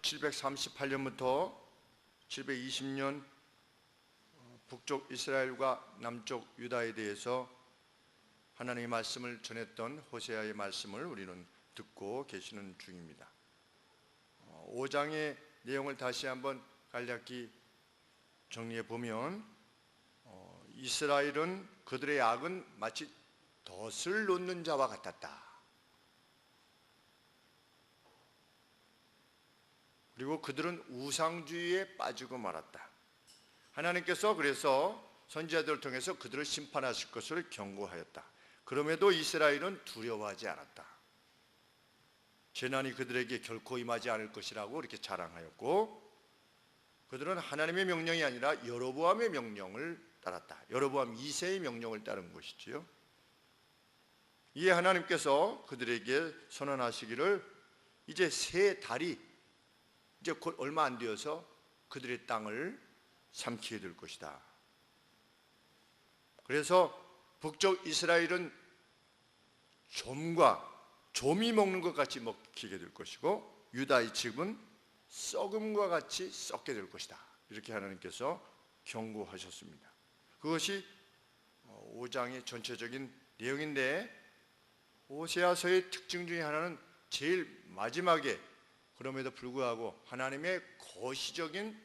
738년부터 720년 북쪽 이스라엘과 남쪽 유다에 대해서 하나님의 말씀을 전했던 호세아의 말씀을 우리는 듣고 계시는 중입니다. 5장의 내용을 다시 한번 간략히 정리해 보면, 이스라엘은 그들의 악은 마치 덫을 놓는 자와 같았다. 그리고 그들은 우상주의에 빠지고 말았다. 하나님께서 그래서 선지자들을 통해서 그들을 심판하실 것을 경고하였다. 그럼에도 이스라엘은 두려워하지 않았다. 재난이 그들에게 결코 임하지 않을 것이라고 이렇게 자랑하였고, 그들은 하나님의 명령이 아니라 여로보암의 명령을 따랐다. 여로보암 2세의 명령을 따른 것이지요. 이에 하나님께서 그들에게 선언하시기를 이제 세 달이 이제 곧 얼마 안 되어서 그들의 땅을 삼키게 될 것이다. 그래서 북쪽 이스라엘은 좀이 먹는 것 같이 먹히게 될 것이고, 유다의 집은 썩음과 같이 썩게 될 것이다. 이렇게 하나님께서 경고하셨습니다. 그것이 5장의 전체적인 내용인데, 호세아서의 특징 중에 하나는 제일 마지막에 그럼에도 불구하고 하나님의 거시적인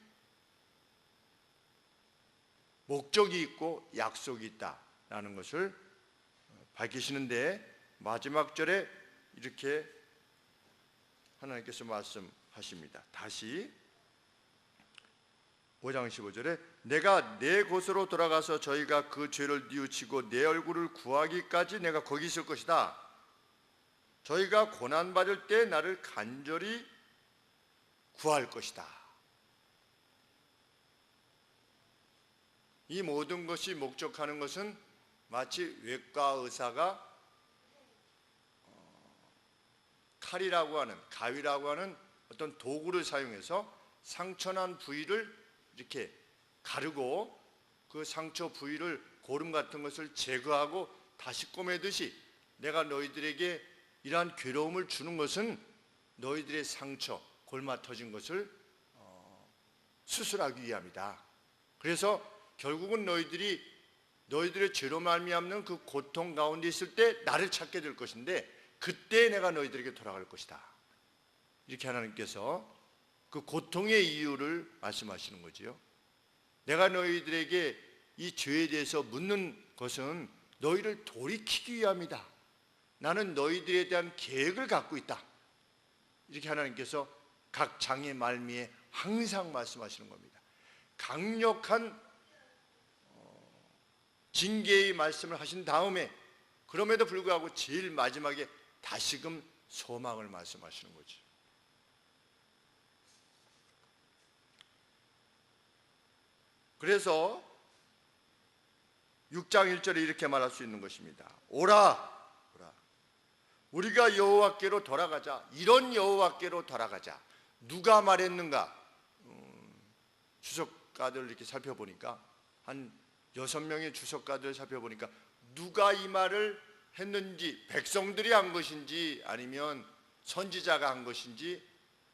목적이 있고 약속이 있다라는 것을 밝히시는데, 마지막 절에 이렇게 하나님께서 말씀하십니다. 다시 5장 15절에 내가 내 곳으로 돌아가서 저희가 그 죄를 뉘우치고 내 얼굴을 구하기까지 내가 거기 있을 것이다. 저희가 고난받을 때 나를 간절히 구할 것이다. 이 모든 것이 목적하는 것은 마치 외과 의사가 칼이라고 하는, 가위라고 하는 어떤 도구를 사용해서 상처난 부위를 이렇게 가르고 그 상처 부위를 고름 같은 것을 제거하고 다시 꼬매듯이, 내가 너희들에게 이러한 괴로움을 주는 것은 너희들의 상처, 골마 터진 것을 수술하기 위함이다. 그래서 결국은 너희들의 죄로 말미암는 그 고통 가운데 있을 때 나를 찾게 될 것인데, 그때 내가 너희들에게 돌아갈 것이다. 이렇게 하나님께서 그 고통의 이유를 말씀하시는 거지요. 내가 너희들에게 이 죄에 대해서 묻는 것은 너희를 돌이키기 위함이다. 나는 너희들에 대한 계획을 갖고 있다. 이렇게 하나님께서 각 장의 말미에 항상 말씀하시는 겁니다. 강력한 징계의 말씀을 하신 다음에 그럼에도 불구하고 제일 마지막에 다시금 소망을 말씀하시는 거죠. 그래서 6장 1절에 이렇게 말할 수 있는 것입니다. 오라, 우리가 여호와께로 돌아가자. 이런 여호와께로 돌아가자. 누가 말했는가? 주석가들 이렇게 살펴보니까, 한 6명의 주석가들 살펴보니까 누가 이 말을 했는지, 백성들이 한 것인지 아니면 선지자가 한 것인지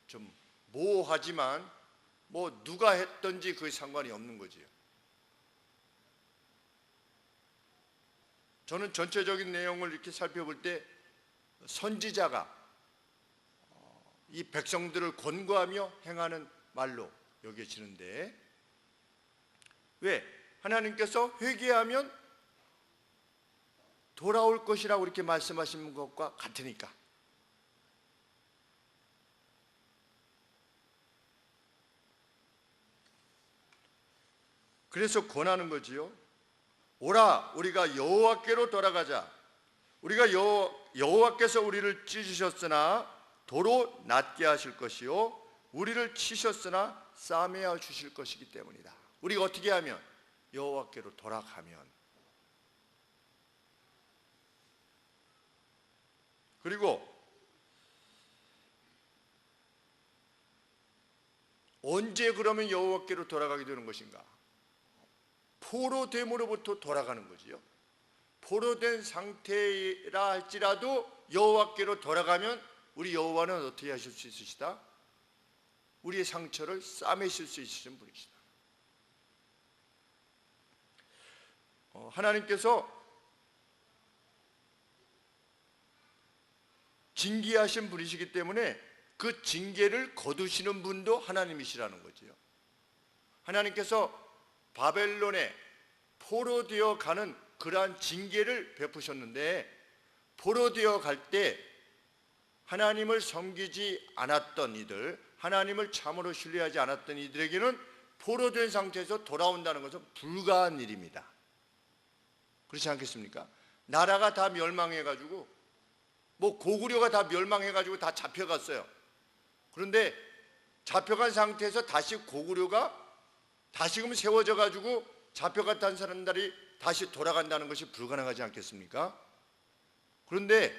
좀 모호하지만 누가 했든지 그게 상관이 없는 거지요. 저는 전체적인 내용을 이렇게 살펴볼 때 선지자가 이 백성들을 권고하며 행하는 말로 여겨지는데, 왜? 하나님께서 회개하면 돌아올 것이라고 이렇게 말씀하신 것과 같으니까. 그래서 권하는 거지요. 오라, 우리가 여호와께로 돌아가자. 우리가 여호와께서 우리를 찢으셨으나 도로 낫게 하실 것이요, 우리를 치셨으나 싸매어 주실 것이기 때문이다. 우리가 어떻게 하면? 여호와께로 돌아가면. 그리고 언제 그러면 여호와께로 돌아가게 되는 것인가? 포로됨으로부터 돌아가는 거지요. 포로된 상태라 할지라도 여호와께로 돌아가면 우리 여호와는 어떻게 하실 수 있으시다? 우리의 상처를 싸매실 수 있으신 분이시다. 하나님께서 징계하신 분이시기 때문에 그 징계를 거두시는 분도 하나님이시라는 거지요. 하나님께서 바벨론에 포로되어 가는 그러한 징계를 베푸셨는데, 포로되어 갈 때 하나님을 섬기지 않았던 이들, 하나님을 참으로 신뢰하지 않았던 이들에게는 포로된 상태에서 돌아온다는 것은 불가한 일입니다. 그렇지 않겠습니까? 나라가 다 멸망해가지고, 고구려가 다 멸망해가지고 다 잡혀갔어요. 그런데 잡혀간 상태에서 다시 고구려가 다시금 세워져가지고 잡혀갔다는 사람들이 다시 돌아간다는 것이 불가능하지 않겠습니까? 그런데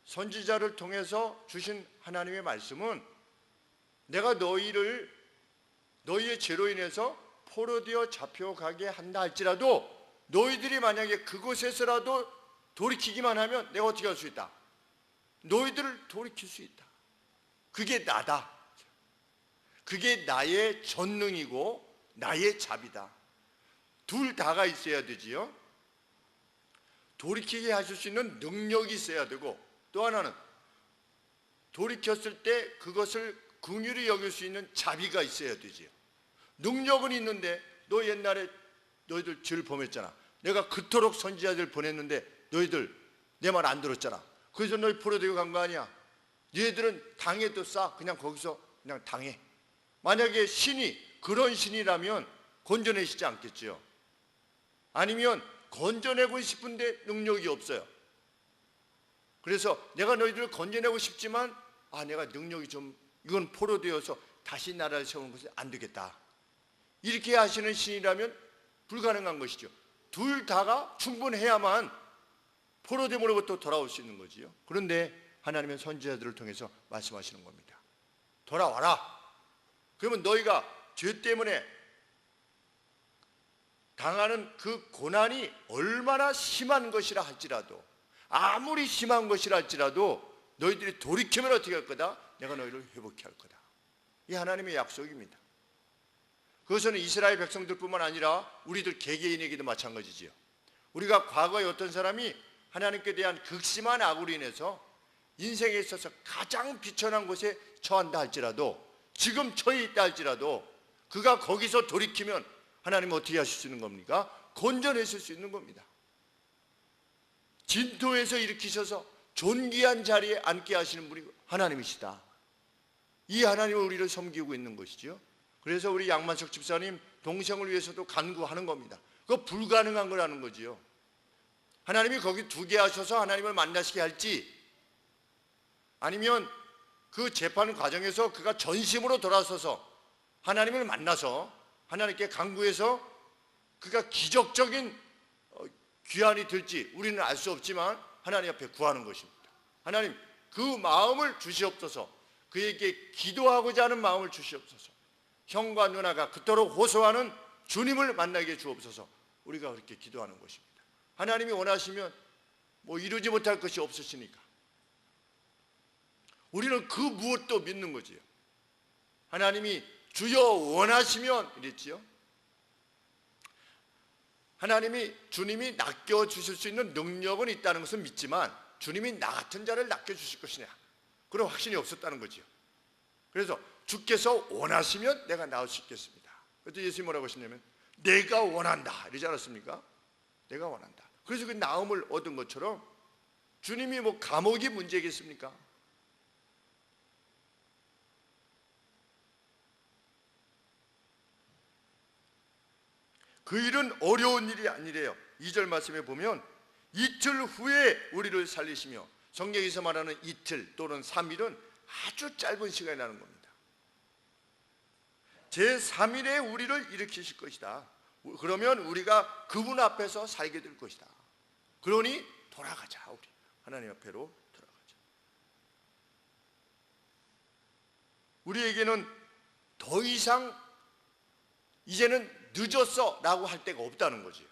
선지자를 통해서 주신 하나님의 말씀은, 내가 너희의 죄로 인해서 포로되어 잡혀가게 한다 할지라도 너희들이 만약에 그곳에서라도 돌이키기만 하면 내가 어떻게 할 수 있다? 너희들을 돌이킬 수 있다. 그게 나다. 그게 나의 전능이고 나의 자비다. 둘 다가 있어야 되지요. 돌이키게 하실 수 있는 능력이 있어야 되고, 또 하나는 돌이켰을 때 그것을 긍휼히 여길 수 있는 자비가 있어야 되지요. 능력은 있는데, 너 옛날에 너희들 죄를 범했잖아. 내가 그토록 선지자들 보냈는데 너희들 내 말 안 들었잖아. 그래서 너희 포로되고 간 거 아니야. 너희들은 당해도 싸. 그냥 거기서 그냥 당해. 만약에 신이 그런 신이라면 건져내시지 않겠지요. 아니면 건져내고 싶은데 능력이 없어요. 그래서 내가 너희들을 건져내고 싶지만 내가 능력이 좀, 이건 포로되어서 다시 나라를 세우는 것은 안 되겠다. 이렇게 하시는 신이라면 불가능한 것이죠. 둘 다가 충분해야만 포로됨으로부터 돌아올 수 있는 거지요. 그런데 하나님은 선지자들을 통해서 말씀하시는 겁니다. 돌아와라. 그러면 너희가 죄 때문에 당하는 그 고난이 얼마나 심한 것이라 할지라도, 아무리 심한 것이라 할지라도 너희들이 돌이키면 어떻게 할 거다? 내가 너희를 회복케 할 거다. 이 하나님의 약속입니다. 그것은 이스라엘 백성들뿐만 아니라 우리들 개개인에게도 마찬가지지요. 우리가 과거에 어떤 사람이 하나님께 대한 극심한 악으로 인해서 인생에 있어서 가장 비천한 곳에 처한다 할지라도, 지금 처해 있다 할지라도 그가 거기서 돌이키면 하나님은 어떻게 하실 수 있는 겁니까? 건져내실 수 있는 겁니다. 진토에서 일으키셔서 존귀한 자리에 앉게 하시는 분이 하나님이시다. 이 하나님을 우리를 섬기고 있는 것이죠. 그래서 우리 양만석 집사님 동생을 위해서도 간구하는 겁니다. 그거 불가능한 거라는 거지요. 하나님이 거기 두게 하셔서 하나님을 만나시게 할지, 아니면 그 재판 과정에서 그가 전심으로 돌아서서 하나님을 만나서 하나님께 간구해서 그가 기적적인 귀환이 될지 우리는 알 수 없지만 하나님 앞에 구하는 것입니다. 하나님, 그 마음을 주시옵소서. 그에게 기도하고자 하는 마음을 주시옵소서. 형과 누나가 그토록 호소하는 주님을 만나게 주옵소서. 우리가 그렇게 기도하는 것입니다. 하나님이 원하시면 이루지 못할 것이 없으시니까 우리는 그 무엇도 믿는 거지요. 하나님이 주여 원하시면 이랬지요. 주님이 낚여주실 수 있는 능력은 있다는 것은 믿지만 주님이 나 같은 자를 낚여주실 것이냐, 그런 확신이 없었다는 거지요. 그래서 주께서 원하시면 내가 나올 수 있겠습니다. 그래서 예수님이 뭐라고 하시냐면 내가 원한다 이러지 않았습니까? 내가 원한다. 그래서 그 나음을 얻은 것처럼 주님이 감옥이 문제겠습니까? 그 일은 어려운 일이 아니래요. 2절 말씀에 보면 이틀 후에 우리를 살리시며, 성경에서 말하는 이틀 또는 3일은 아주 짧은 시간이라는 겁니다. 제3일에 우리를 일으키실 것이다. 그러면 우리가 그분 앞에서 살게 될 것이다. 그러니 돌아가자. 우리 하나님 앞에로 돌아가자. 우리에게는 더 이상 이제는 늦었어 라고 할 때가 없다는 거죠.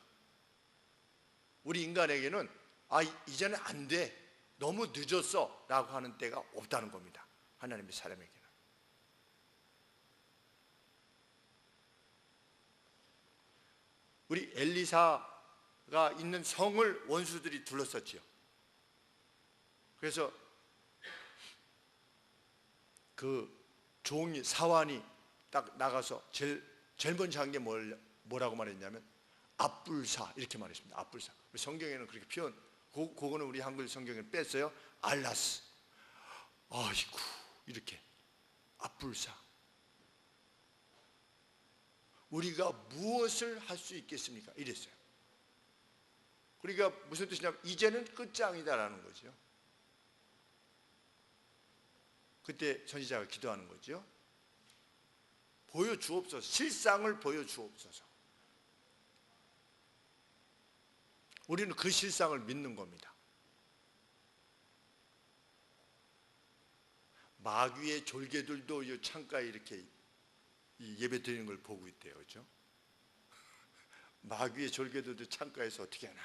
우리 인간에게는 이제는 안 돼, 너무 늦었어 라고 하는 때가 없다는 겁니다. 하나님의 사람에게는. 우리 엘리사가 있는 성을 원수들이 둘러쌌지요. 그래서 그 종이 사환이 딱 나가서 제일 먼저 한 게 뭐라고 말했냐면 압불사 이렇게 말했습니다. 압불사. 성경에는 그렇게 표현, 그거는 우리 한글 성경에 뺐어요. 알라스. 아이고 이렇게 압불사. 우리가 무엇을 할 수 있겠습니까? 이랬어요. 그러니까 무슨 뜻이냐면 이제는 끝장이다라는 거죠. 그때 선지자가 기도하는 거죠. 보여주옵소서. 실상을 보여주옵소서. 우리는 그 실상을 믿는 겁니다. 마귀의 졸개들도 이 창가에 이렇게 예배 드리는 걸 보고 있대요. 그렇죠? 마귀의 졸개들도 창가에서 어떻게 하나,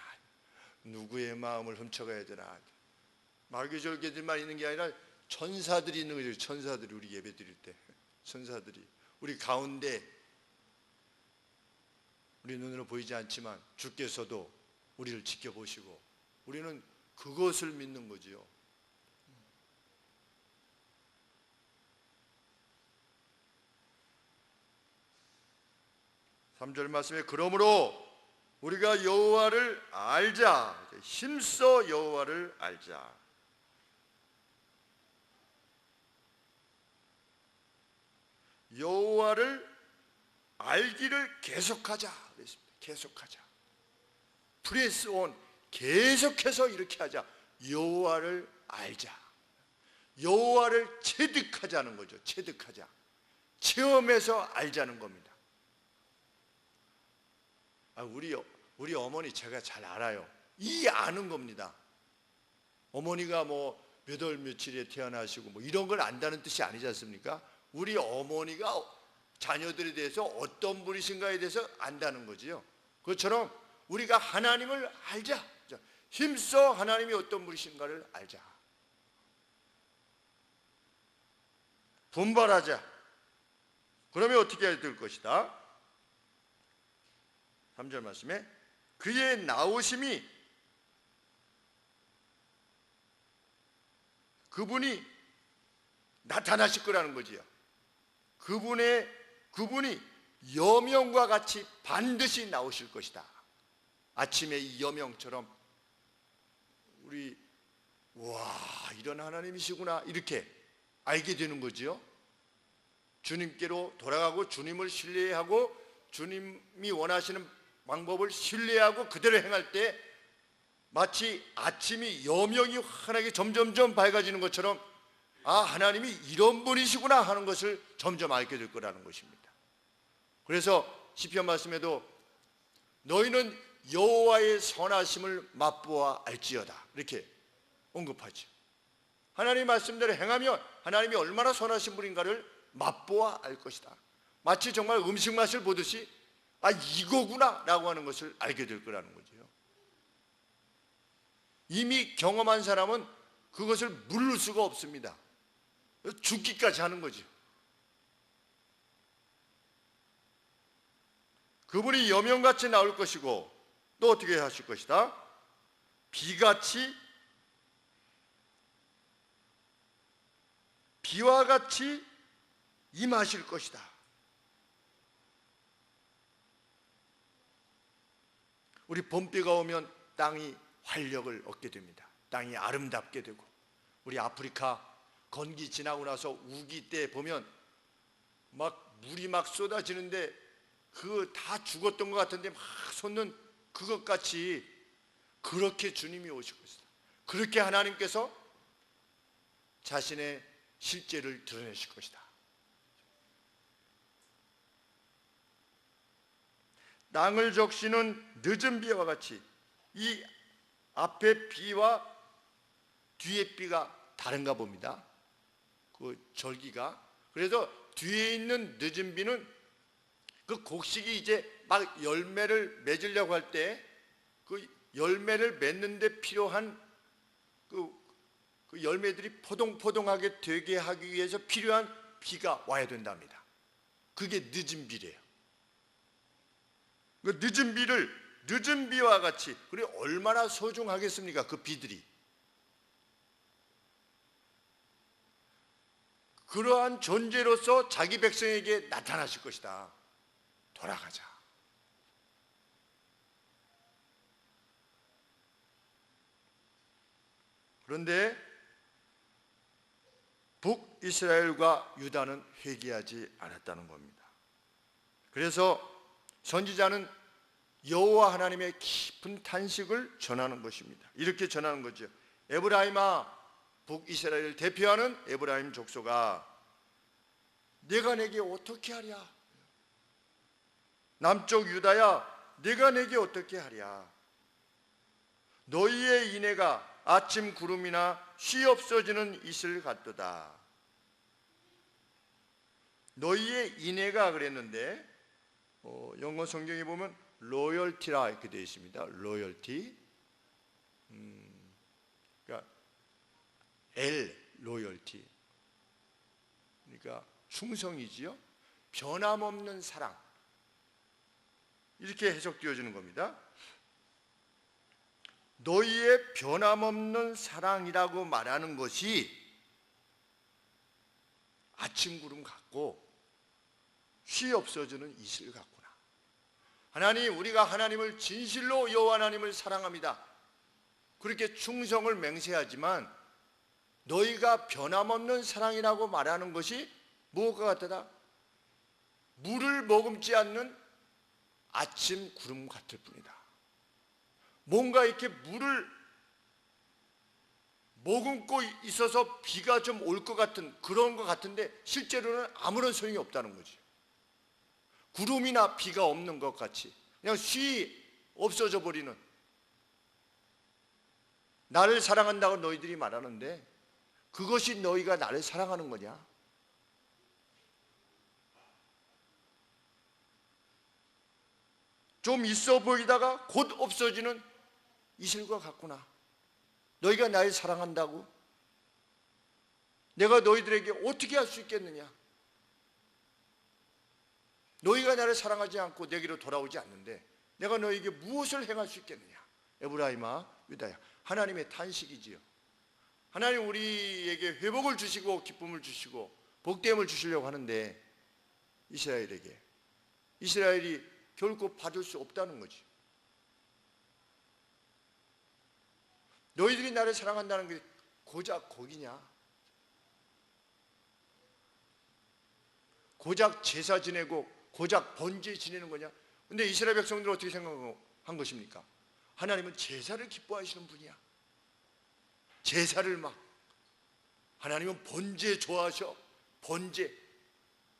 누구의 마음을 훔쳐가야 되나. 마귀의 졸개들만 있는 게 아니라 천사들이 있는 거죠. 천사들이 우리 예배 드릴 때, 천사들이 우리 가운데, 우리 눈으로 보이지 않지만 주께서도 우리를 지켜보시고, 우리는 그것을 믿는 거지요. 삼절 말씀에 그러므로 우리가 여호와를 알자, 힘써 여호와를 알자. 여호와를 알기를 계속하자 그랬습니다. 계속하자. 프레스 온, 계속해서 이렇게 하자. 여호와를 알자. 여호와를 체득하자는 거죠. 체득하자. 체험해서 알자는 겁니다. 우리 어머니 제가 잘 알아요. 이 아는 겁니다. 어머니가 뭐 몇 월 며칠에 태어나시고 뭐 이런 걸 안다는 뜻이 아니지 않습니까? 우리 어머니가 자녀들에 대해서 어떤 분이신가에 대해서 안다는 거지요. 그것처럼 우리가 하나님을 알자. 힘써 하나님이 어떤 분이신가를 알자. 분발하자. 그러면 어떻게 해야 될 것이다? 3절 말씀에 그의 나오심이, 그분이 나타나실 거라는 거지요. 그분이 여명과 같이 반드시 나오실 것이다. 아침에 이 여명처럼 우리 와 이런 하나님이시구나 이렇게 알게 되는 거지요. 주님께로 돌아가고 주님을 신뢰하고 주님이 원하시는 방법을 신뢰하고 그대로 행할 때 마치 아침이 여명이 환하게 점점점 밝아지는 것처럼 아 하나님이 이런 분이시구나 하는 것을 점점 알게 될 거라는 것입니다. 그래서 시편 말씀에도 너희는 여호와의 선하심을 맛보아 알지어다 이렇게 언급하죠. 하나님 말씀대로 행하면 하나님이 얼마나 선하신 분인가를 맛보아 알 것이다. 마치 정말 음식 맛을 보듯이 아 이거구나 라고 하는 것을 알게 될 거라는 거죠. 이미 경험한 사람은 그것을 물을 수가 없습니다. 죽기까지 하는 거죠. 그분이 여명같이 나올 것이고 또 어떻게 하실 것이다? 비와 같이 임하실 것이다. 우리 봄비가 오면 땅이 활력을 얻게 됩니다. 땅이 아름답게 되고 우리 아프리카 건기 지나고 나서 우기 때 보면 막 물이 막 쏟아지는데 그 다 죽었던 것 같은데 막 솟는 그것 같이 그렇게 주님이 오실 것이다. 그렇게 하나님께서 자신의 실제를 드러내실 것이다. 땅을 적시는 늦은 비와 같이 이 앞에 비와 뒤에 비가 다른가 봅니다. 그 절기가. 그래서 뒤에 있는 늦은 비는 그 곡식이 이제 막 열매를 맺으려고 할 때 그 열매를 맺는 데 필요한 그 그 열매들이 포동포동하게 되게 하기 위해서 필요한 비가 와야 된답니다. 그게 늦은 비래요. 그 늦은 비를 늦은 비와 같이, 그리고 얼마나 소중하겠습니까? 그 비들이. 그러한 존재로서 자기 백성에게 나타나실 것이다. 돌아가자. 그런데 북이스라엘과 유다는 회개하지 않았다는 겁니다. 그래서 선지자는 여호와 하나님의 깊은 탄식을 전하는 것입니다. 이렇게 전하는 거죠. 에브라임아, 북이스라엘을 대표하는 에브라임 족속아, 내가 내게 어떻게 하랴? 남쪽 유다야, 내가 내게 어떻게 하랴? 너희의 인애가 아침 구름이나 쉬 없어지는 이슬 같도다. 너희의 인애가 그랬는데 영어 성경에 보면 로열티라 이렇게 되어 있습니다. 로열티. 그러니까 로열티. 그러니까 충성이지요. 변함없는 사랑. 이렇게 해석되어지는 겁니다. 너희의 변함없는 사랑이라고 말하는 것이 아침 구름 같고 쉬 없어지는 이슬 같구나. 하나님, 우리가 하나님을 진실로 여호와 하나님을 사랑합니다. 그렇게 충성을 맹세하지만 너희가 변함없는 사랑이라고 말하는 것이 무엇과 같다? 물을 머금지 않는 아침 구름 같을 뿐이다. 뭔가 이렇게 물을 머금고 있어서 비가 좀 올 것 같은 그런 것 같은데 실제로는 아무런 소용이 없다는 거지. 구름이나 비가 없는 것 같이 그냥 쉬 없어져 버리는. 나를 사랑한다고 너희들이 말하는데 그것이 너희가 나를 사랑하는 거냐? 좀 있어 보이다가 곧 없어지는 이슬과 같구나. 너희가 나를 사랑한다고? 내가 너희들에게 어떻게 할 수 있겠느냐? 너희가 나를 사랑하지 않고 내게로 돌아오지 않는데 내가 너희에게 무엇을 행할 수 있겠느냐? 에브라임아, 유다야, 하나님의 탄식이지요. 하나님 우리에게 회복을 주시고 기쁨을 주시고 복됨을 주시려고 하는데 이스라엘이 결코 받을 수 없다는 거지. 너희들이 나를 사랑한다는 게 고작 거기냐? 고작 제사 지내고 고작 번제 지내는 거냐? 근데 이스라엘 백성들은 어떻게 생각한 것입니까? 하나님은 제사를 기뻐하시는 분이야. 제사를 하나님은 번제 좋아하셔. 번제.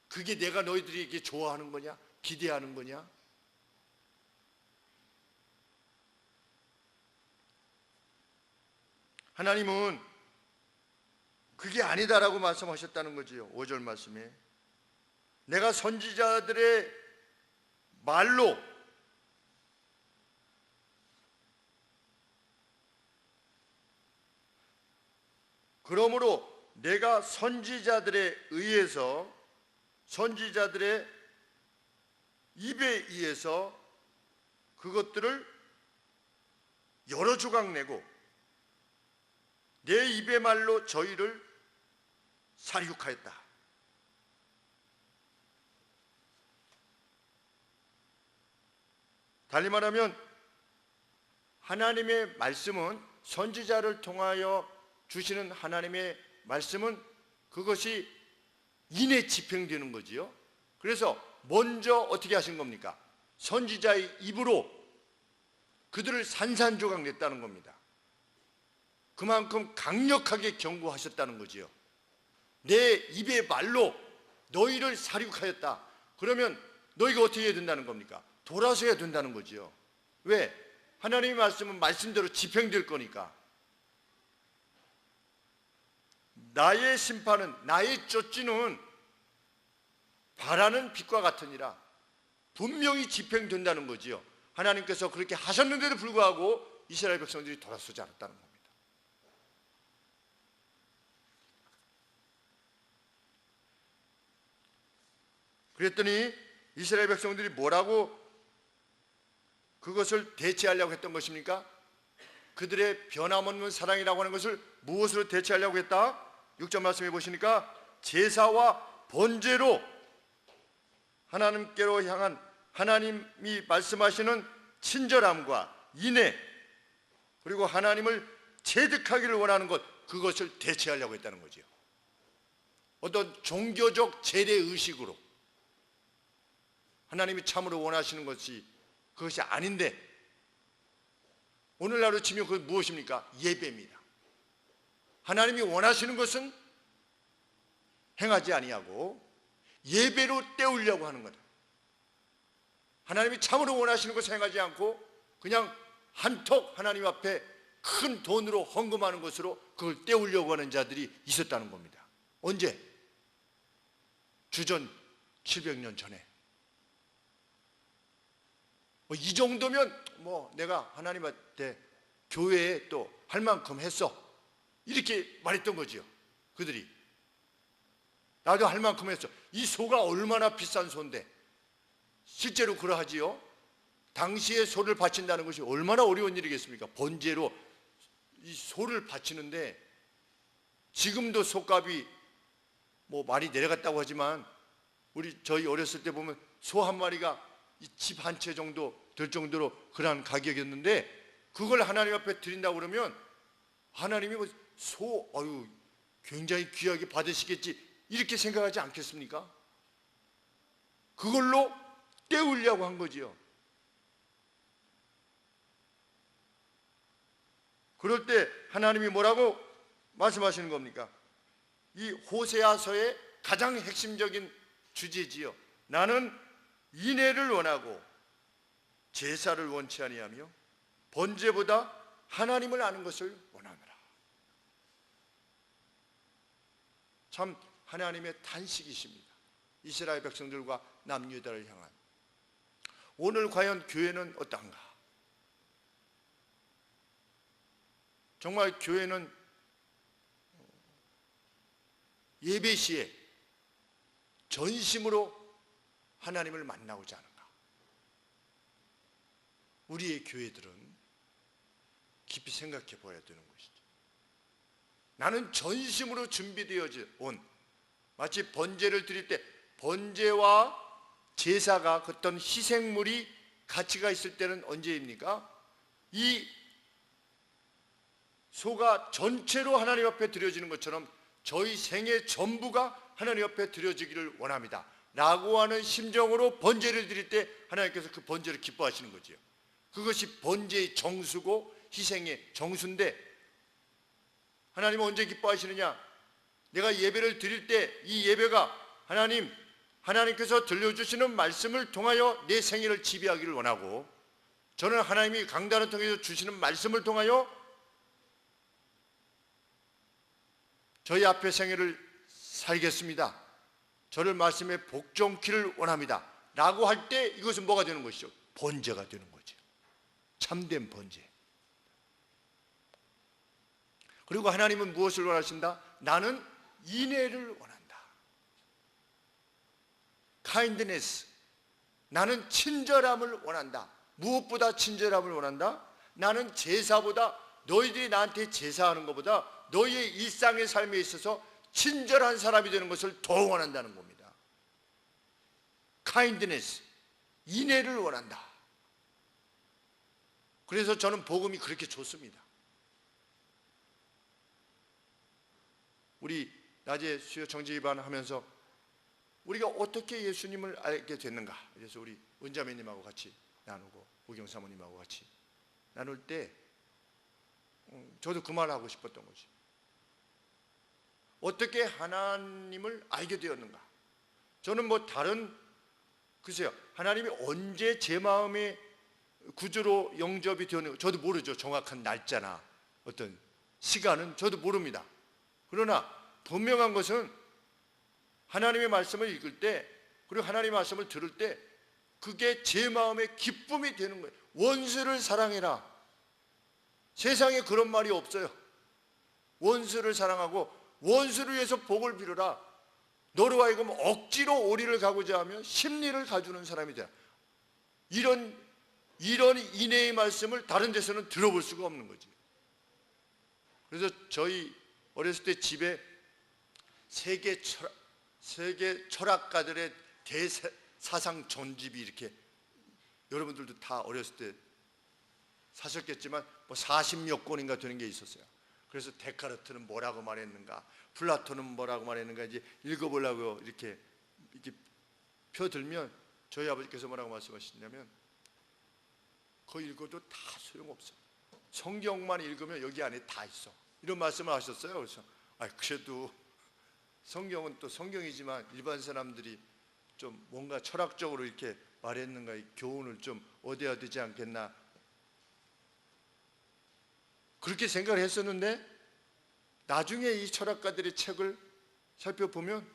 그게 내가 너희들에게 좋아하는 거냐? 기대하는 거냐? 하나님은 그게 아니다라고 말씀하셨다는 거지요. 5절 말씀에 내가 선지자들의 말로 그러므로 내가 선지자들에 의해서 선지자들의 입에 의해서 그것들을 여러 조각 내고 내 입의 말로 저희를 살육하였다. 달리 말하면 하나님의 말씀은 선지자를 통하여 주시는 하나님의 말씀은 그것이 인에 집행되는 거지요. 그래서 먼저 어떻게 하신 겁니까? 선지자의 입으로 그들을 산산조각 냈다는 겁니다. 그만큼 강력하게 경고하셨다는 거지요. 내 입의 말로 너희를 살육하였다. 그러면 너희가 어떻게 해야 된다는 겁니까? 돌아서야 된다는 거지요. 왜? 하나님의 말씀은 말씀대로 집행될 거니까. 나의 심판은, 나의 쫓지는 바라는 빛과 같으니라. 분명히 집행된다는 거지요. 하나님께서 그렇게 하셨는데도 불구하고 이스라엘 백성들이 돌아서지 않았다는 겁니다. 그랬더니 이스라엘 백성들이 뭐라고 그것을 대체하려고 했던 것입니까? 그들의 변함없는 사랑이라고 하는 것을 무엇으로 대체하려고 했다? 6절 말씀해 보시니까 제사와 번제로 하나님께로 향한 하나님이 말씀하시는 친절함과 인애, 그리고 하나님을 체득하기를 원하는 것, 그것을 대체하려고 했다는 거죠. 어떤 종교적 재래 의식으로 하나님이 참으로 원하시는 것이 그것이 아닌데, 오늘날로 치면 그건 무엇입니까? 예배입니다. 하나님이 원하시는 것은 행하지 아니하고 예배로 때우려고 하는 거다. 하나님이 참으로 원하시는 것을 행하지 않고 그냥 한턱 하나님 앞에 큰 돈으로 헌금하는 것으로 그걸 때우려고 하는 자들이 있었다는 겁니다. 언제? 주전 700년 전에. 이 정도면 내가 하나님한테 교회에 또 할 만큼 했어, 이렇게 말했던 거지요. 그들이 나도 할 만큼 했어. 이 소가 얼마나 비싼 소인데, 실제로 그러하지요. 당시에 소를 바친다는 것이 얼마나 어려운 일이겠습니까? 번제로 이 소를 바치는데, 지금도 소값이 많이 내려갔다고 하지만 저희 어렸을 때 보면 소 한 마리가 집 한 채 정도 될 정도로 그러한 가격이었는데, 그걸 하나님 앞에 드린다고 그러면 하나님이 소 굉장히 귀하게 받으시겠지, 이렇게 생각하지 않겠습니까? 그걸로 때우려고 한 거지요. 그럴 때 하나님이 뭐라고 말씀하시는 겁니까? 이 호세아서의 가장 핵심적인 주제지요. 나는 인애를 원하고 제사를 원치 아니하며 번제보다 하나님을 아는 것을 원하노라. 참 하나님의 탄식이십니다. 이스라엘 백성들과 남유다를 향한. 오늘 과연 교회는 어떤가? 정말 교회는 예배 시에 전심으로 하나님을 만나고자 하는가? 우리의 교회들은 깊이 생각해 보아야 되는 것이죠. 나는 전심으로 준비되어 온, 마치 번제를 드릴 때 번제와 제사가 어떤 희생물이 가치가 있을 때는 언제입니까? 이 소가 전체로 하나님 앞에 드려지는 것처럼 저희 생애 전부가 하나님 앞에 드려지기를 원합니다 라고 하는 심정으로 번제를 드릴 때 하나님께서 그 번제를 기뻐하시는 거지요. 그것이 번제의 정수고 희생의 정수인데, 하나님은 언제 기뻐하시느냐? 내가 예배를 드릴 때 이 예배가 하나님께서 들려주시는 말씀을 통하여 내 생애를 지배하기를 원하고, 저는 하나님이 강단을 통해서 주시는 말씀을 통하여 저희 앞에 생애를 살겠습니다, 저를 말씀에 복종키를 원합니다 라고 할 때 이것은 뭐가 되는 것이죠? 번제가 되는 거죠. 참된 번제. 그리고 하나님은 무엇을 원하신다? 나는 인애를 원한다. kindness. 나는 친절함을 원한다. 무엇보다 친절함을 원한다? 나는 제사보다, 너희들이 나한테 제사하는 것보다 너희의 일상의 삶에 있어서 친절한 사람이 되는 것을 더 원한다는 겁니다. kindness. 인애를 원한다. 그래서 저는 복음이 그렇게 좋습니다. 우리 낮에 수요 정죄기반 하면서 우리가 어떻게 예수님을 알게 됐는가, 그래서 우리 은자매님하고 같이 나누고 우경 사모님하고 같이 나눌 때 저도 그 말을 하고 싶었던 거지. 어떻게 하나님을 알게 되었는가? 저는 글쎄요, 하나님이 언제 제 마음에 구주로 영접이 되었는가 저도 모르죠. 정확한 날짜나 어떤 시간은 저도 모릅니다. 그러나 분명한 것은 하나님의 말씀을 읽을 때, 그리고 하나님의 말씀을 들을 때 그게 제 마음의 기쁨이 되는 거예요. 원수를 사랑해라. 세상에 그런 말이 없어요. 원수를 사랑하고 원수를 위해서 복을 빌어라. 너로 하여금 억지로 오리를 가고자 하면 심리를 가주는 사람이 돼. 이런 인내의 말씀을 다른 데서는 들어볼 수가 없는 거지. 그래서 저희 어렸을 때 집에 세계 철학가들의 대사상 전집이 이렇게, 여러분들도 다 어렸을 때 사셨겠지만 뭐 40몇 권인가 되는 게 있었어요. 그래서 데카르트는 뭐라고 말했는가, 플라톤은 뭐라고 말했는가 이제 읽어보려고 이렇게 펴들면 저희 아버지께서 뭐라고 말씀하시냐면, 그거 읽어도 다 소용없어. 성경만 읽으면 여기 안에 다 있어. 이런 말씀을 하셨어요. 그래서 그래도 성경은 또 성경이지만 일반 사람들이 좀 뭔가 철학적으로 이렇게 말했는가, 이 교훈을 좀 얻어야 되지 않겠나, 그렇게 생각을 했었는데, 나중에 이 철학가들의 책을 살펴보면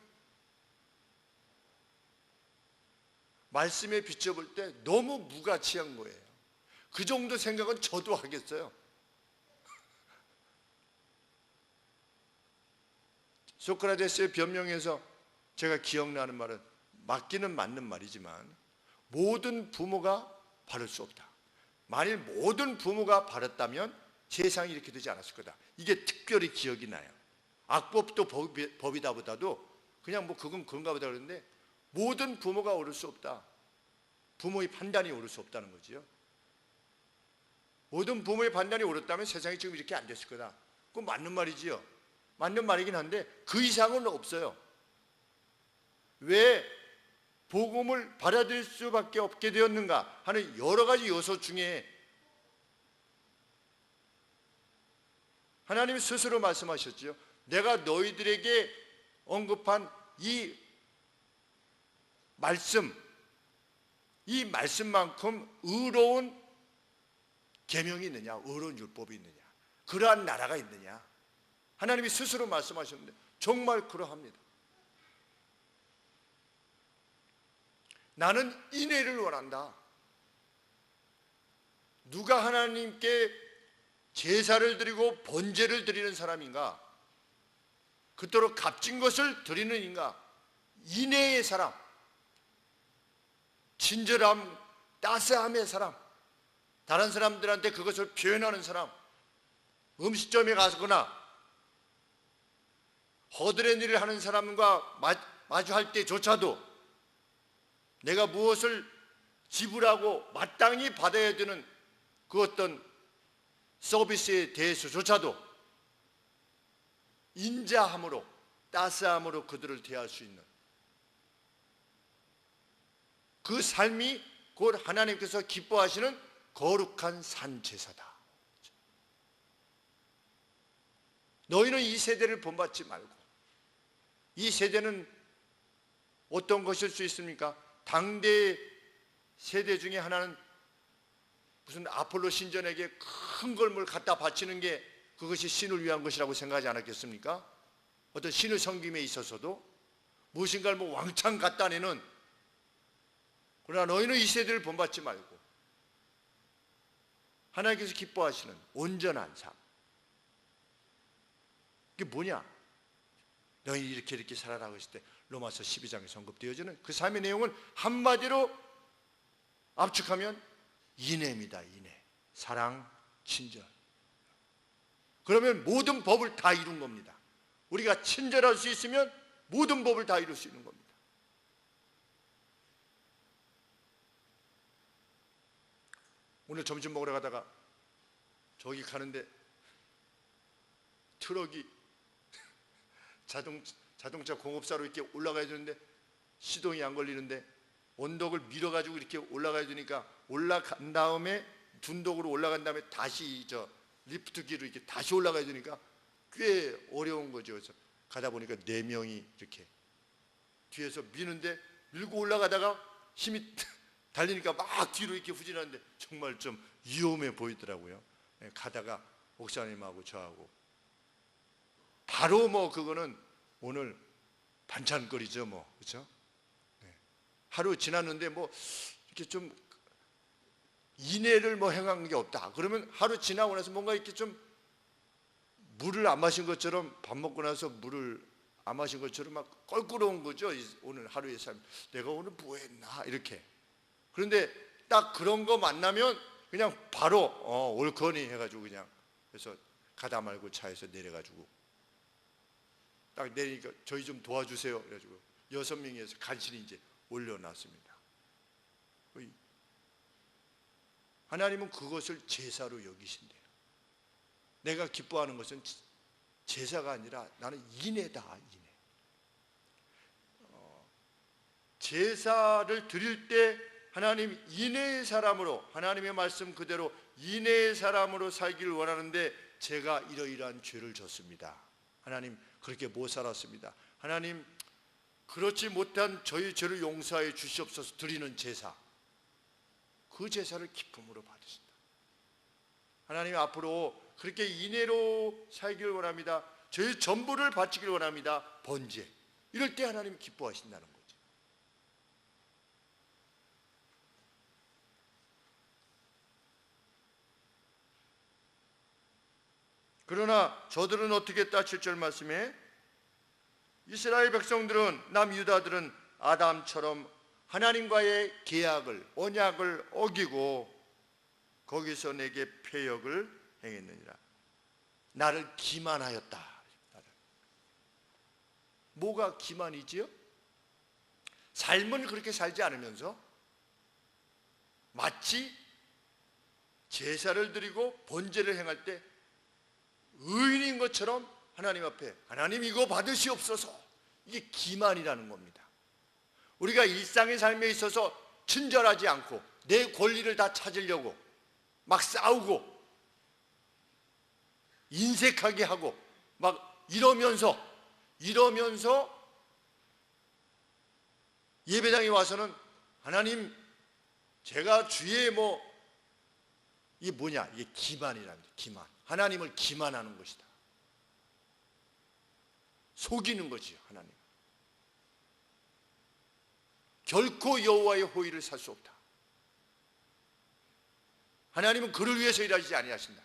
말씀에 비춰볼 때 너무 무가치한 거예요. 그 정도 생각은 저도 하겠어요. 소크라테스의 변명에서 제가 기억나는 말은, 맞기는 맞는 말이지만 모든 부모가 바를 수 없다. 만일 모든 부모가 바랐다면 세상이 이렇게 되지 않았을 거다. 이게 특별히 기억이 나요. 악법도 법이다 보다도 그냥 뭐 그건 그런가 보다 그러는데, 모든 부모가 옳을 수 없다. 부모의 판단이 옳을 수 없다는 거지요. 모든 부모의 판단이 옳았다면 세상이 지금 이렇게 안 됐을 거다. 그건 맞는 말이지요. 맞는 말이긴 한데 그 이상은 없어요. 왜 복음을 받아들일 수밖에 없게 되었는가 하는 여러 가지 요소 중에 하나님 스스로 말씀하셨지요. 내가 너희들에게 언급한 이 말씀만큼 의로운 계명이 있느냐, 의로운 율법이 있느냐, 그러한 나라가 있느냐, 하나님이 스스로 말씀하셨는데 정말 그러합니다. 나는 인애를 원한다. 누가 하나님께 제사를 드리고 번제를 드리는 사람인가, 그토록 값진 것을 드리는 인가, 인애의 사람, 친절함, 따스함의 사람, 다른 사람들한테 그것을 표현하는 사람, 음식점에 가거나 허드렛 일을 하는 사람과 마주할 때조차도 내가 무엇을 지불하고 마땅히 받아야 되는 그 어떤 서비스에 대해서조차도 인자함으로, 따스함으로 그들을 대할 수 있는 그 삶이 곧 하나님께서 기뻐하시는 거룩한 산제사다. 너희는 이 세대를 본받지 말고, 이 세대는 어떤 것일 수 있습니까? 당대 세대 중에 하나는 무슨 아폴로 신전에게 큰 걸물 갖다 바치는 게 그것이 신을 위한 것이라고 생각하지 않았겠습니까? 어떤 신의 섬김에 있어서도 무엇인가를 왕창 갖다 내는, 그러나 너희는 이 세대를 본받지 말고 하나님께서 기뻐하시는 온전한 삶, 그게 뭐냐? 너희 이렇게 살아라 했을 때 로마서 12장에 언급되어지는 그 삶의 내용은 한마디로 압축하면 인애입니다. 인애, 사랑, 친절. 그러면 모든 법을 다 이룬 겁니다. 우리가 친절할 수 있으면 모든 법을 다 이룰 수 있는 겁니다. 오늘 점심 먹으러 가다가 저기 가는데 트럭이 자동차 공업사로 이렇게 올라가야 되는데 시동이 안 걸리는데 언덕을 밀어가지고 이렇게 올라가야 되니까, 올라간 다음에 둔덕으로 올라간 다음에 다시 리프트기로 이렇게 다시 올라가야 되니까 꽤 어려운 거죠. 그래서 가다 보니까 4명이 이렇게 뒤에서 미는데, 밀고 올라가다가 힘이 달리니까 막 뒤로 이렇게 후진하는데 정말 좀 위험해 보이더라고요. 가다가 목사님하고 저하고 바로 그거는 오늘 반찬거리죠, 그렇죠? 하루 지났는데 이렇게 좀 인애를 행한 게 없다. 그러면 하루 지나고 나서 뭔가 이렇게 좀 물을 안 마신 것처럼 밥 먹고 나서 물을 안 마신 것처럼 막 껄끄러운 거죠. 오늘 하루의 삶, 내가 오늘 뭐 했나 이렇게. 그런데 딱 그런 거 만나면 그냥 바로 옳거니 해가지고 그냥, 그래서 가다 말고 차에서 내려가지고 딱 내리니까 저희 좀 도와주세요 그래가지고 6명이서 간신히 이제 올려놨습니다. 하나님은 그것을 제사로 여기신대요. 내가 기뻐하는 것은 제사가 아니라 나는 인애다, 인애. 제사를 드릴 때 하나님 인애의 사람으로, 하나님의 말씀 그대로 인애의 사람으로 살기를 원하는데 제가 이러이러한 죄를 졌습니다. 하나님 그렇게 못 살았습니다. 하나님 그렇지 못한 저희 죄를 용서해 주시옵소서 드리는 제사, 그 제사를 기쁨으로 받으신다. 하나님 앞으로 그렇게 인애로 살기를 원합니다. 저희 전부를 바치기를 원합니다. 번제. 이럴 때 하나님 기뻐하신다는 거죠. 그러나 저들은 어떻게 했다? 7절 말씀에 이스라엘 백성들은, 남유다들은 아담처럼 하나님과의 계약을, 언약을 어기고 거기서 내게 패역을 행했느니라. 나를 기만하였다. 뭐가 기만이지요? 삶은 그렇게 살지 않으면서 마치 제사를 드리고 번제를 행할 때 의인인 것처럼 하나님 앞에, 하나님 이거 받으시옵소서, 이게 기만이라는 겁니다. 우리가 일상의 삶에 있어서 친절하지 않고 내 권리를 다 찾으려고 막 싸우고 인색하게 하고 막 이러면서 예배당에 와서는 하나님 제가 주의 이게 뭐냐, 이게 기만이랍니다. 기만. 하나님을 기만하는 것이다. 속이는 거지요. 하나님 결코 여호와의 호의를 살 수 없다. 하나님은 그를 위해서 일하지 아니하신다.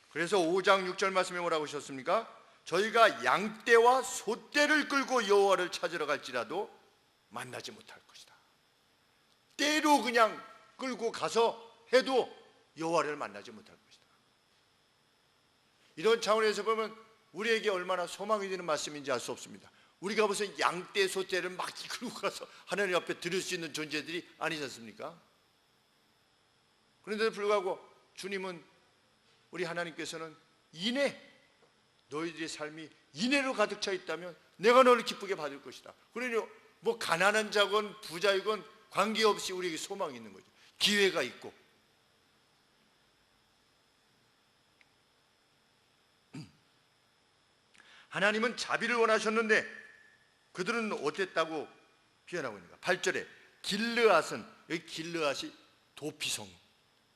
그래서 5장 6절 말씀에 뭐라고 하셨습니까? 저희가 양떼와 소떼를 끌고 여호와를 찾으러 갈지라도 만나지 못할 것이다. 떼로 그냥 끌고 가서 해도 여호와를 만나지 못할 것이다. 이런 차원에서 보면 우리에게 얼마나 소망이 되는 말씀인지 알 수 없습니다. 우리가 무슨 양떼 소떼를 막 이끌고 가서 하나님 앞에 드릴 수 있는 존재들이 아니지 않습니까? 그런데도 불구하고 주님은, 우리 하나님께서는 인애, 너희들의 삶이 인애로 가득 차 있다면 내가 너를 기쁘게 받을 것이다. 그러니 뭐 가난한 자건 부자이건 관계없이 우리에게 소망이 있는 거죠. 기회가 있고. 하나님은 자비를 원하셨는데 그들은 어땠다고 표현하고 있는가? 8절에 길르앗은, 여기 길르앗이 도피성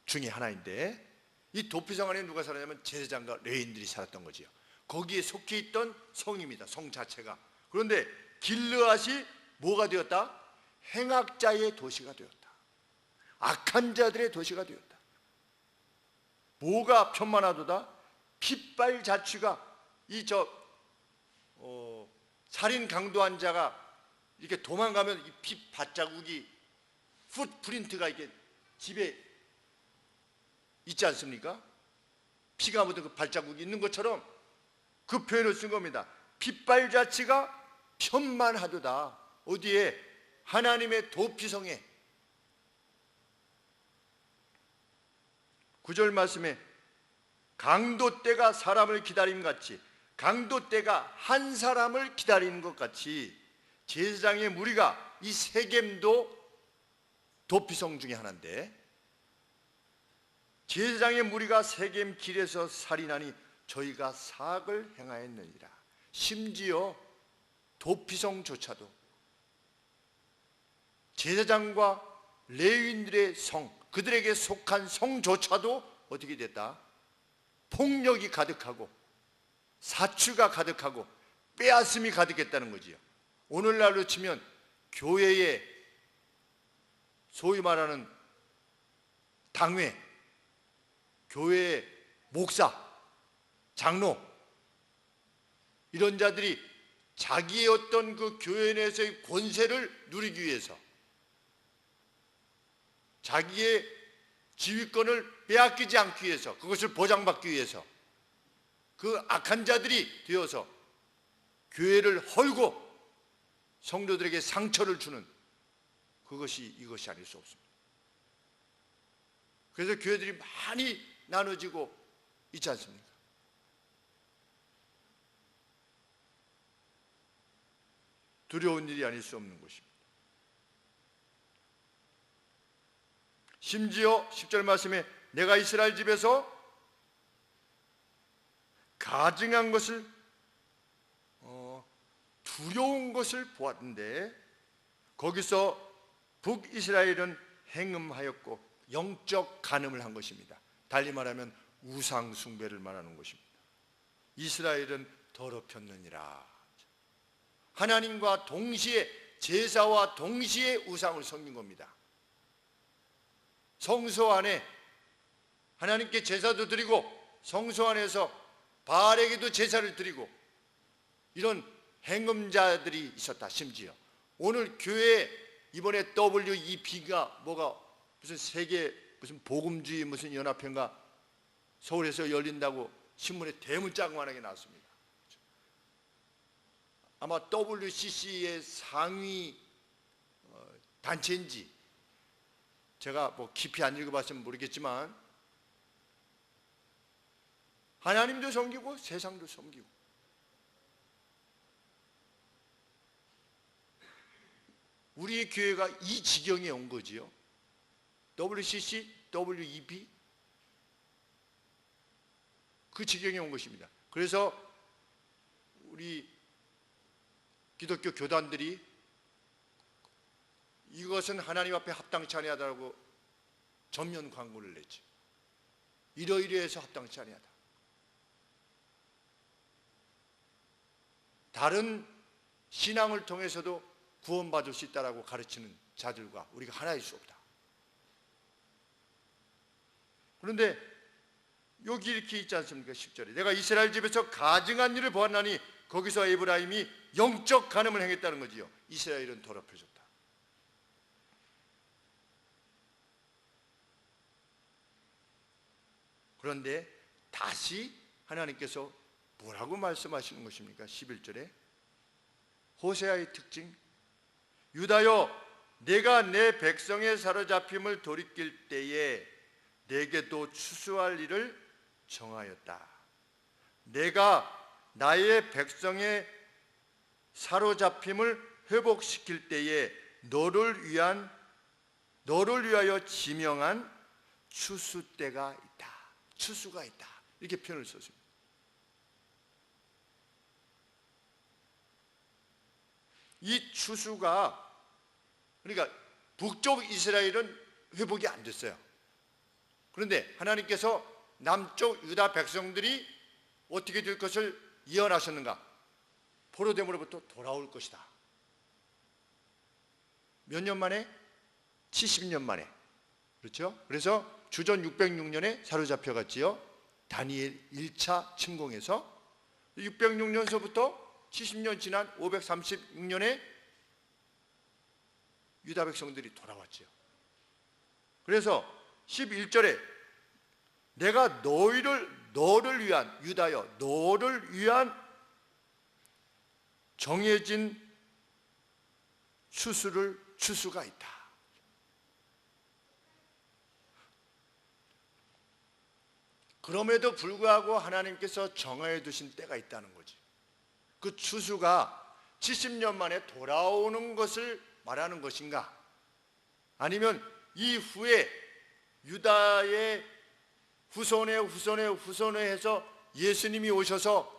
중에 하나인데 이 도피성 안에 누가 살았냐면 제사장과 레위인들이 살았던 거지요. 거기에 속해 있던 성입니다. 성 자체가. 그런데 길르앗이 뭐가 되었다? 행악자의 도시가 되었다. 악한 자들의 도시가 되었다. 뭐가 편만하도다? 핏발 자취가, 살인 강도한 자가 이렇게 도망가면 이 피 발자국이, 풋프린트가 이렇게 집에 있지 않습니까? 피가 묻은 그 발자국이 있는 것처럼 그 표현을 쓴 겁니다. 핏발 자취가 편만하도다. 어디에? 하나님의 도피성에. 9절 말씀에 강도떼가 사람을 기다림 같이, 강도떼가 한 사람을 기다리는 것 같이 제사장의 무리가, 이 세겜도 도피성 중에 하나인데 제사장의 무리가 세겜 길에서 살인하니 저희가 사악을 행하였느니라. 심지어 도피성조차도, 제사장과 레위인들의 성, 그들에게 속한 성조차도 어떻게 됐다? 폭력이 가득하고 사추가 가득하고 빼앗음이 가득했다는 거지요. 오늘날로 치면 교회의 소위 말하는 당회, 교회의 목사, 장로 이런 자들이 자기의 어떤 그 교회 내에서의 권세를 누리기 위해서, 자기의 지휘권을 빼앗기지 않기 위해서, 그것을 보장받기 위해서 그 악한 자들이 되어서 교회를 헐고 성도들에게 상처를 주는, 이것이 아닐 수 없습니다. 그래서 교회들이 많이 나눠지고 있지 않습니까? 두려운 일이 아닐 수 없는 것입니다. 심지어 10절 말씀에 내가 이스라엘 집에서 가증한 것을, 두려운 것을 보았는데, 거기서 북이스라엘은 행음하였고 영적 간음을 한 것입니다. 달리 말하면 우상 숭배를 말하는 것입니다. 이스라엘은 더럽혔느니라. 하나님과 동시에, 제사와 동시에 우상을 섬긴 겁니다. 성소 안에 하나님께 제사도 드리고 성소 안에서 바알에게도 제사를 드리고 이런 행음자들이 있었다. 심지어 오늘 교회 이번에 WEB가 무슨 세계 무슨 복음주의 무슨 연합회인가 서울에서 열린다고 신문에 대문짝만하게 나왔습니다. 아마 WCC의 상위 단체인지 제가 깊이 안 읽어봤으면 모르겠지만 하나님도 섬기고 세상도 섬기고, 우리 교회가 이 지경에 온 거지요. WCC, WEB 그 지경에 온 것입니다. 그래서 우리 기독교 교단들이 이것은 하나님 앞에 합당치 아니하다고 전면 광고를 냈죠. 이러이러해서 합당치 아니하다. 다른 신앙을 통해서도 구원받을 수 있다라고 가르치는 자들과 우리가 하나일 수 없다. 그런데 여기 이렇게 있지 않습니까? 10절에 내가 이스라엘 집에서 가증한 일을 보았나니 거기서 에브라임이 영적 간음을 행했다는 거지요. 이스라엘은 더럽혀졌다. 그런데 다시 하나님께서 뭐라고 말씀하시는 것입니까? 11절에 호세아의 특징, 유다여 내가 내 백성의 사로잡힘을 돌이킬 때에 내게도 추수할 일을 정하였다. 내가 나의 백성의 사로잡힘을 회복시킬 때에 너를 위하여 지명한 추수 때가 있다. 추수가 있다. 이렇게 표현을 썼습니다. 이 추수가, 그러니까 북쪽 이스라엘은 회복이 안 됐어요. 그런데 하나님께서 남쪽 유다 백성들이 어떻게 될 것을 예언하셨는가? 포로됨으로부터 돌아올 것이다. 몇 년 만에? 70년 만에. 그렇죠? 그래서 주전 606년에 사로잡혀갔지요. 다니엘 1차 침공에서 606년서부터 70년 지난 536년에 유다 백성들이 돌아왔지요. 그래서 11절에 내가 너를 위한, 유다여 너를 위한 정해진 추수가 있다. 그럼에도 불구하고 하나님께서 정해 두신 때가 있다는 거지. 그 추수가 70년 만에 돌아오는 것을 말하는 것인가? 아니면 이후에 유다의 후손에 해서 예수님이 오셔서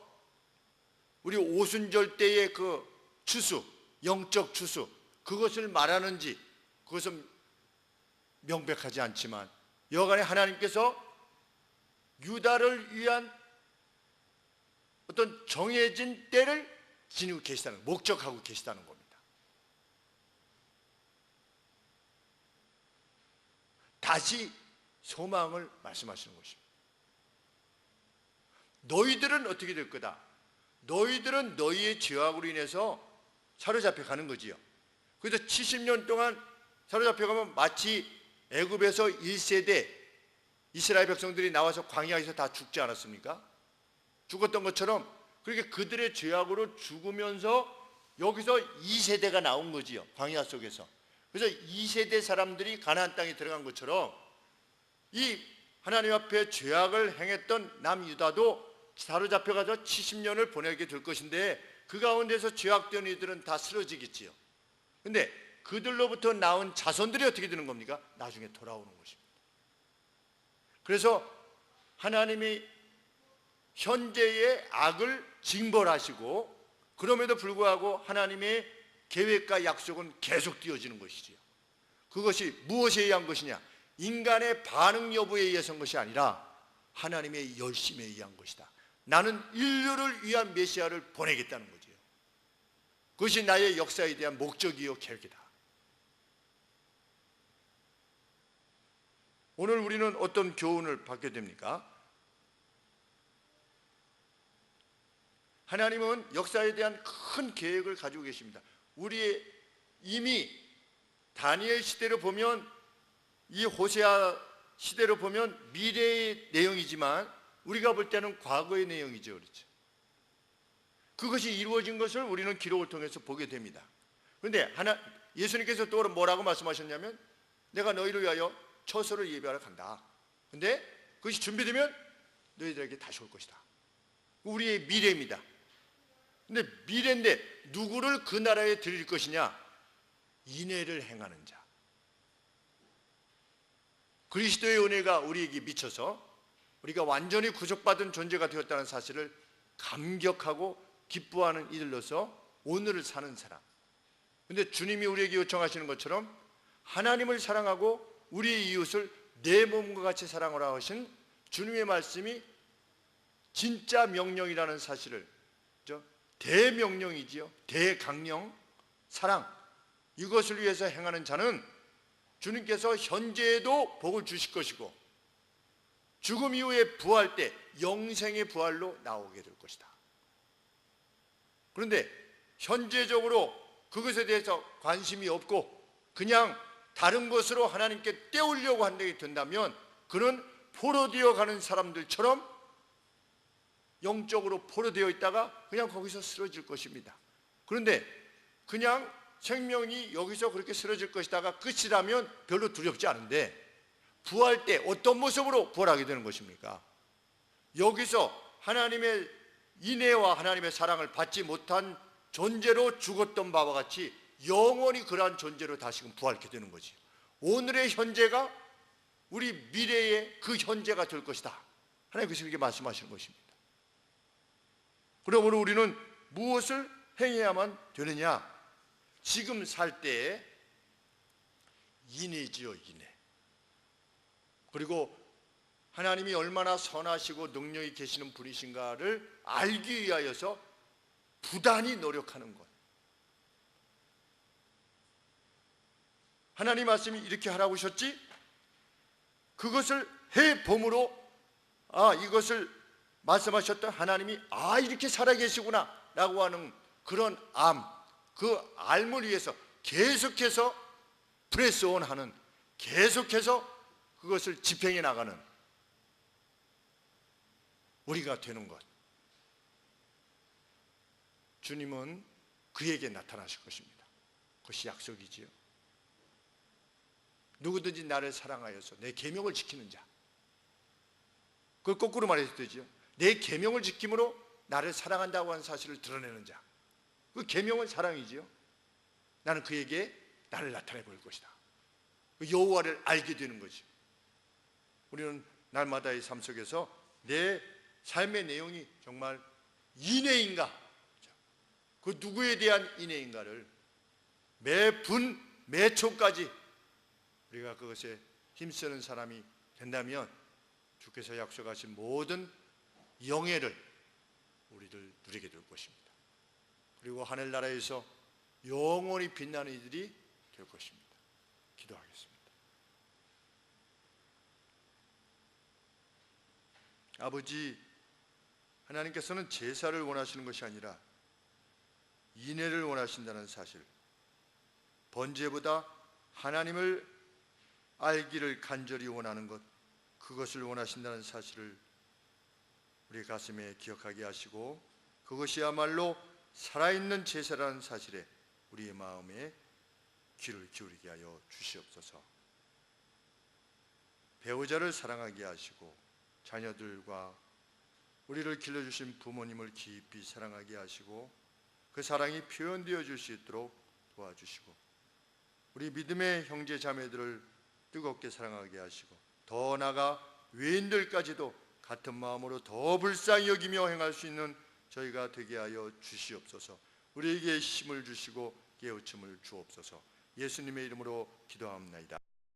우리 오순절 때의 그 추수, 영적 추수, 그것을 말하는지 그것은 명백하지 않지만 여간에 하나님께서 유다를 위한 어떤 정해진 때를 지니고 계시다는, 목적하고 계시다는 겁니다. 다시 소망을 말씀하시는 것입니다. 너희들은 어떻게 될 거다? 너희들은 너희의 죄악으로 인해서 사로잡혀 가는 거지요. 그래서 70년 동안 사로잡혀 가면 마치 애굽에서 1세대 이스라엘 백성들이 나와서 광야에서 다 죽지 않았습니까? 죽었던 것처럼 그렇게 그들의 죄악으로 죽으면서 여기서 2세대가 나온 거지요. 광야 속에서. 그래서 2세대 사람들이 가나안 땅에 들어간 것처럼 이 하나님 앞에 죄악을 행했던 남유다도 사로잡혀가서 70년을 보내게 될 것인데 그 가운데서 죄악된 이들은 다 쓰러지겠지요. 근데 그들로부터 나온 자손들이 어떻게 되는 겁니까? 나중에 돌아오는 것입니다. 그래서 하나님이 현재의 악을 징벌하시고 그럼에도 불구하고 하나님의 계획과 약속은 계속 되어지는 것이지요. 그것이 무엇에 의한 것이냐? 인간의 반응 여부에 의해서인 것이 아니라 하나님의 열심에 의한 것이다. 나는 인류를 위한 메시아를 보내겠다는 거지요. 그것이 나의 역사에 대한 목적이요 계획이다. 오늘 우리는 어떤 교훈을 받게 됩니까? 하나님은 역사에 대한 큰 계획을 가지고 계십니다. 우리의 이미 다니엘 시대로 보면 이 호세아 시대로 보면 미래의 내용이지만 우리가 볼 때는 과거의 내용이죠. 그렇죠? 그것이 이루어진 것을 우리는 기록을 통해서 보게 됩니다. 그런데 예수님께서 또 뭐라고 말씀하셨냐면 내가 너희를 위하여 처소를 예비하러 간다. 근데 그것이 준비되면 너희들에게 다시 올 것이다. 우리의 미래입니다. 근데 미래인데 누구를 그 나라에 드릴 것이냐? 인애를 행하는 자. 그리스도의 은혜가 우리에게 미쳐서 우리가 완전히 구속받은 존재가 되었다는 사실을 감격하고 기뻐하는 이들로서 오늘을 사는 사람. 근데 주님이 우리에게 요청하시는 것처럼 하나님을 사랑하고 우리의 이웃을 내 몸과 같이 사랑하라 하신 주님의 말씀이 진짜 명령이라는 사실을, 대명령이지요. 대강령, 사랑. 이것을 위해서 행하는 자는 주님께서 현재에도 복을 주실 것이고 죽음 이후에 부활 때 영생의 부활로 나오게 될 것이다. 그런데 현재적으로 그것에 대해서 관심이 없고 그냥 다른 것으로 하나님께 떼우려고 한다게 된다면 그는 포로되어 가는 사람들처럼 영적으로 포로되어 있다가 그냥 거기서 쓰러질 것입니다. 그런데 그냥 생명이 여기서 그렇게 쓰러질 것이다가 끝이라면 별로 두렵지 않은데 부활 때 어떤 모습으로 부활하게 되는 것입니까? 여기서 하나님의 인애와 하나님의 사랑을 받지 못한 존재로 죽었던 바와 같이 영원히 그러한 존재로 다시금 부활하게 되는 거지. 오늘의 현재가 우리 미래의 그 현재가 될 것이다. 하나님께서 이렇게 말씀하시는 것입니다. 그러므로 우리는 무엇을 행해야만 되느냐? 지금 살 때에 인애지요, 인애. 그리고 하나님이 얼마나 선하시고 능력이 계시는 분이신가를 알기 위하여서 부단히 노력하는 것. 하나님 말씀이 이렇게 하라고 하셨지? 그것을 해봄으로 이것을 말씀하셨던 하나님이 이렇게 살아계시구나 라고 하는 그런 그 알을 위해서 계속해서 프레스온 하는, 계속해서 그것을 집행해 나가는 우리가 되는 것. 주님은 그에게 나타나실 것입니다. 그것이 약속이지요. 누구든지 나를 사랑하여서 내 계명을 지키는 자. 그걸 거꾸로 말해서 되죠. 내 계명을 지킴으로 나를 사랑한다고 하는 사실을 드러내는 자. 그 계명은 사랑이지요. 나는 그에게 나를 나타내 보일 것이다. 그 여호와를 알게 되는 거지. 우리는 날마다의 삶 속에서 내 삶의 내용이 정말 인애인가, 그 누구에 대한 인애인가를 매분 매초까지 우리가 그것에 힘쓰는 사람이 된다면 주께서 약속하신 모든 영예를 우리들 누리게 될 것입니다. 그리고 하늘나라에서 영원히 빛나는 이들이 될 것입니다. 기도하겠습니다. 아버지, 하나님께서는 제사를 원하시는 것이 아니라 인애를 원하신다는 사실, 번제보다 하나님을 알기를 간절히 원하는 것, 그것을 원하신다는 사실을 우리 가슴에 기억하게 하시고, 그것이야말로 살아있는 제사라는 사실에 우리의 마음에 귀를 기울이게 하여 주시옵소서. 배우자를 사랑하게 하시고 자녀들과 우리를 길러주신 부모님을 깊이 사랑하게 하시고 그 사랑이 표현되어 줄 수 있도록 도와주시고, 우리 믿음의 형제 자매들을 뜨겁게 사랑하게 하시고, 더 나아가 외인들까지도 같은 마음으로 더 불쌍히 여기며 행할 수 있는 저희가 되게 하여 주시옵소서. 우리에게 힘을 주시고 깨우침을 주옵소서. 예수님의 이름으로 기도합니다.